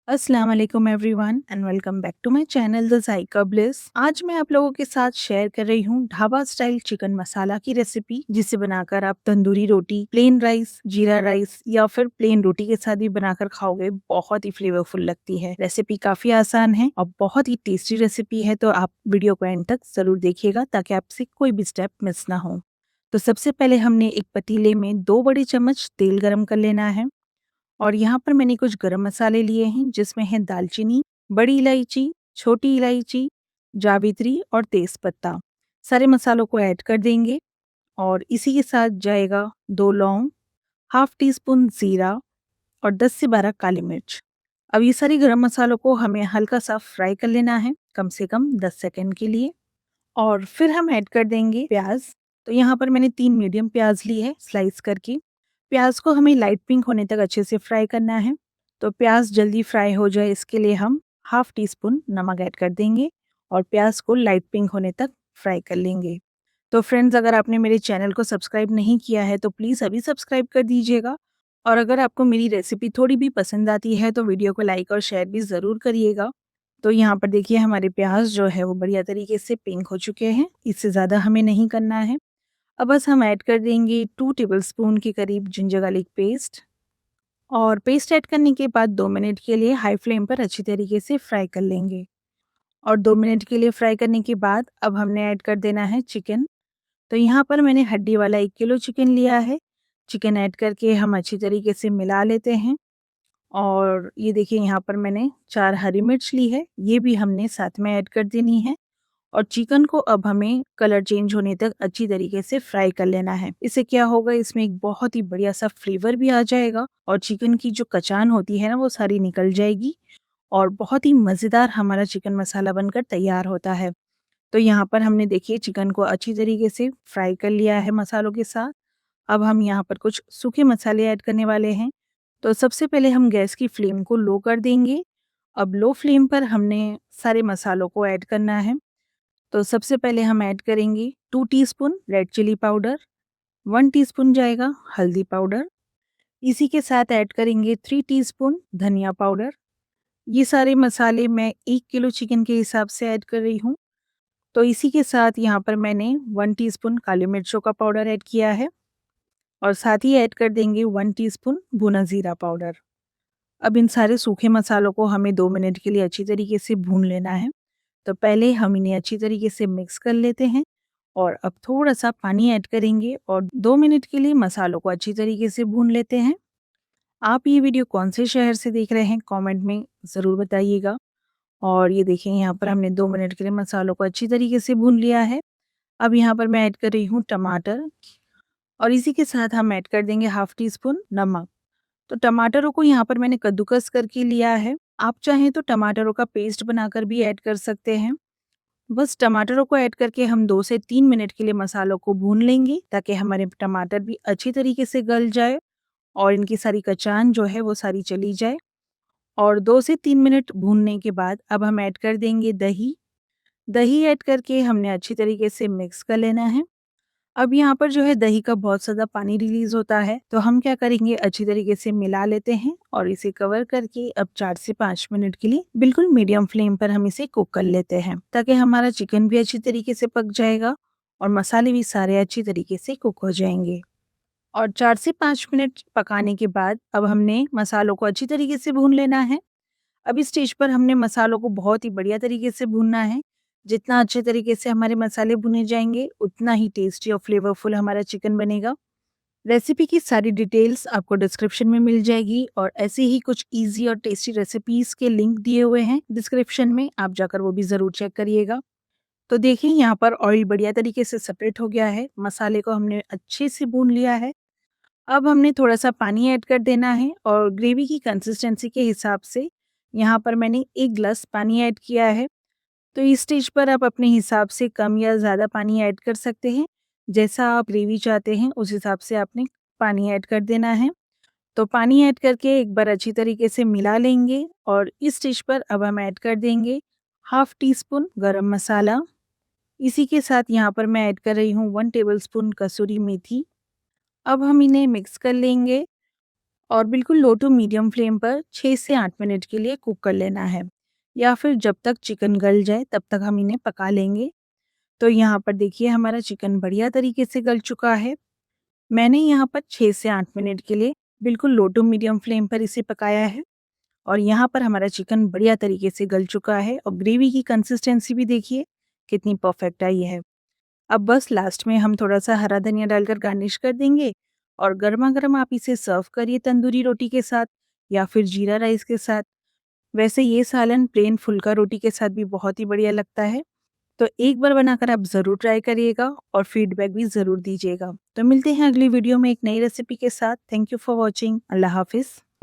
अस्सलाम वालेकुम everyone and welcome back to my channel the Zaika bliss. आज मैं आप लोगों के साथ शेयर कर रही हूँ ढाबा स्टाइल चिकन मसाला की रेसिपी, जिसे बनाकर आप तंदूरी रोटी, प्लेन राइस, जीरा राइस या फिर प्लेन रोटी के साथ भी बनाकर खाओगे। बहुत ही फ्लेवरफुल लगती है। रेसिपी काफी आसान है और बहुत ही टेस्टी रेसिपी है, तो आप वीडियो को एंड तक जरूर देखिएगा ताकि आपसे कोई भी स्टेप मिस ना हो। तो सबसे पहले हमने एक पतीले में 2 बड़े चम्मच तेल गरम कर लेना है और यहाँ पर मैंने कुछ गरम मसाले लिए हैं, जिसमें है दालचीनी, बड़ी इलायची, छोटी इलायची, जावित्री और तेज पत्ता। सारे मसालों को ऐड कर देंगे और इसी के साथ जाएगा 2 लौंग, हाफ टी स्पून जीरा और 10 से 12 काली मिर्च। अब ये सारी गरम मसालों को हमें हल्का सा फ्राई कर लेना है, कम से कम 10 सेकंड के लिए। और फिर हम ऐड कर देंगे प्याज। तो यहाँ पर मैंने 3 मीडियम प्याज ली है स्लाइस करके। प्याज को हमें लाइट पिंक होने तक अच्छे से फ्राई करना है। तो प्याज जल्दी फ्राई हो जाए, इसके लिए हम हाफ टी स्पून नमक ऐड कर देंगे और प्याज को लाइट पिंक होने तक फ्राई कर लेंगे। तो फ्रेंड्स, अगर आपने मेरे चैनल को सब्सक्राइब नहीं किया है तो प्लीज़ अभी सब्सक्राइब कर दीजिएगा। और अगर आपको मेरी रेसिपी थोड़ी भी पसंद आती है तो वीडियो को लाइक और शेयर भी ज़रूर करिएगा। तो यहाँ पर देखिए, हमारे प्याज जो है वो बढ़िया तरीके से पिंक हो चुके हैं। इससे ज़्यादा हमें नहीं करना है। अब बस हम ऐड कर देंगे 2 टेबलस्पून के करीब जिंजर गार्लिक पेस्ट। और पेस्ट ऐड करने के बाद 2 मिनट के लिए हाई फ्लेम पर अच्छी तरीके से फ्राई कर लेंगे। और 2 मिनट के लिए फ्राई करने के बाद अब हमने ऐड कर देना है चिकन। तो यहाँ पर मैंने हड्डी वाला 1 किलो चिकन लिया है। चिकन ऐड करके हम अच्छी तरीके से मिला लेते हैं। और ये देखिए, यहाँ पर मैंने 4 हरी मिर्च ली है, ये भी हमने साथ में ऐड कर देनी है। और चिकन को अब हमें कलर चेंज होने तक अच्छी तरीके से फ्राई कर लेना है। इससे क्या होगा, इसमें एक बहुत ही बढ़िया सा फ्लेवर भी आ जाएगा और चिकन की जो कचान होती है ना, वो सारी निकल जाएगी और बहुत ही मज़ेदार हमारा चिकन मसाला बनकर तैयार होता है। तो यहाँ पर हमने देखिए चिकन को अच्छी तरीके से फ्राई कर लिया है मसालों के साथ। अब हम यहाँ पर कुछ सूखे मसाले ऐड करने वाले हैं। तो सबसे पहले हम गैस की फ्लेम को लो कर देंगे। अब लो फ्लेम पर हमने सारे मसालों को ऐड करना है। तो सबसे पहले हम ऐड करेंगे 2 teaspoon red chilli powder, 1 teaspoon जाएगा हल्दी पाउडर। इसी के साथ ऐड करेंगे 3 टीस्पून धनिया पाउडर। ये सारे मसाले मैं 1 किलो चिकन के हिसाब से ऐड कर रही हूँ। तो इसी के साथ यहाँ पर मैंने 1 टीस्पून काली मिर्चों का पाउडर ऐड किया है और साथ ही ऐड कर देंगे 1 टीस्पून भुना जीरा पाउडर। अब इन सारे सूखे मसालों को हमें 2 मिनट के लिए अच्छी तरीके से भून लेना है। तो पहले हम इन्हें अच्छी तरीके से मिक्स कर लेते हैं और अब थोड़ा-सा पानी ऐड करेंगे और 2 मिनट के लिए मसालों को अच्छी तरीके से भून लेते हैं। आप ये वीडियो कौन से शहर से देख रहे हैं, कमेंट में ज़रूर बताइएगा। और ये देखिए, यहाँ पर हमने 2 मिनट के लिए मसालों को अच्छी तरीके से भून लिया है। अब यहाँ पर मैं ऐड कर रही हूँ टमाटर और इसी के साथ हम ऐड कर देंगे हाफ टी स्पून नमक। तो टमाटरों को यहाँ पर मैंने कद्दूकस करके लिया है। आप चाहें तो टमाटरों का पेस्ट बनाकर भी ऐड कर सकते हैं। बस टमाटरों को ऐड करके हम 2 से 3 मिनट के लिए मसालों को भून लेंगे ताकि हमारे टमाटर भी अच्छी तरीके से गल जाए और इनकी सारी कचान जो है वो सारी चली जाए। और 2 से 3 मिनट भूनने के बाद अब हम ऐड कर देंगे दही। दही ऐड करके हमने अच्छी तरीके से मिक्स कर लेना है। अब यहाँ पर जो है दही का बहुत ज़्यादा पानी रिलीज़ होता है, तो हम क्या करेंगे, अच्छी तरीके से मिला लेते हैं और इसे कवर करके अब 4 से 5 मिनट के लिए बिल्कुल मीडियम फ्लेम पर हम इसे कुक कर लेते हैं, ताकि हमारा चिकन भी अच्छी तरीके से पक जाएगा और मसाले भी सारे अच्छी तरीके से कुक हो जाएंगे। और 4 से 5 मिनट पकाने के बाद अब हमने मसालों को अच्छी तरीके से भून लेना है। अब इस स्टेज पर हमने मसालों को बहुत ही बढ़िया तरीके से भूनना है। जितना अच्छे तरीके से हमारे मसाले भुने जाएंगे, उतना ही टेस्टी और फ्लेवरफुल हमारा चिकन बनेगा। रेसिपी की सारी डिटेल्स आपको डिस्क्रिप्शन में मिल जाएगी और ऐसे ही कुछ इजी और टेस्टी रेसिपीज के लिंक दिए हुए हैं डिस्क्रिप्शन में, आप जाकर वो भी ज़रूर चेक करिएगा। तो देखिए, यहाँ पर ऑयल बढ़िया तरीके से सेपरेट हो गया है, मसाले को हमने अच्छे से भून लिया है। अब हमने थोड़ा-सा पानी ऐड कर देना है और ग्रेवी की कंसिस्टेंसी के हिसाब से यहाँ पर मैंने 1 ग्लास पानी ऐड किया है। तो इस स्टेज पर आप अपने हिसाब से कम या ज़्यादा पानी ऐड कर सकते हैं। जैसा आप ग्रेवी चाहते हैं उस हिसाब से आपने पानी ऐड कर देना है। तो पानी ऐड करके एक बार अच्छी तरीके से मिला लेंगे और इस स्टेज पर अब हम ऐड कर देंगे हाफ टी स्पून गरम मसाला। इसी के साथ यहाँ पर मैं ऐड कर रही हूँ 1 टेबलस्पून कसूरी मेथी। अब हम इन्हें मिक्स कर लेंगे और बिल्कुल लो टू मीडियम फ्लेम पर 6 से 8 मिनट के लिए कुक कर लेना है, या फिर जब तक चिकन गल जाए तब तक हम इन्हें पका लेंगे। तो यहाँ पर देखिए हमारा चिकन बढ़िया तरीके से गल चुका है। मैंने यहाँ पर 6 से 8 मिनट के लिए बिल्कुल लो टू मीडियम फ्लेम पर इसे पकाया है, और यहाँ पर हमारा चिकन बढ़िया तरीके से गल चुका है और ग्रेवी की कंसिस्टेंसी भी देखिए कितनी परफेक्ट आई है। अब बस लास्ट में हम थोड़ा सा हरा धनिया डालकर गार्निश कर देंगे, और गर्मा गर्म आप इसे सर्व करिए तंदूरी रोटी के साथ या फिर जीरा राइस के साथ। वैसे ये सालन प्लेन फुल्का रोटी के साथ भी बहुत ही बढ़िया लगता है। तो एक बार बनाकर आप ज़रूर ट्राई करिएगा और फीडबैक भी ज़रूर दीजिएगा। तो मिलते हैं अगली वीडियो में एक नई रेसिपी के साथ। Thank you for watching. अल्लाह हाफिज़।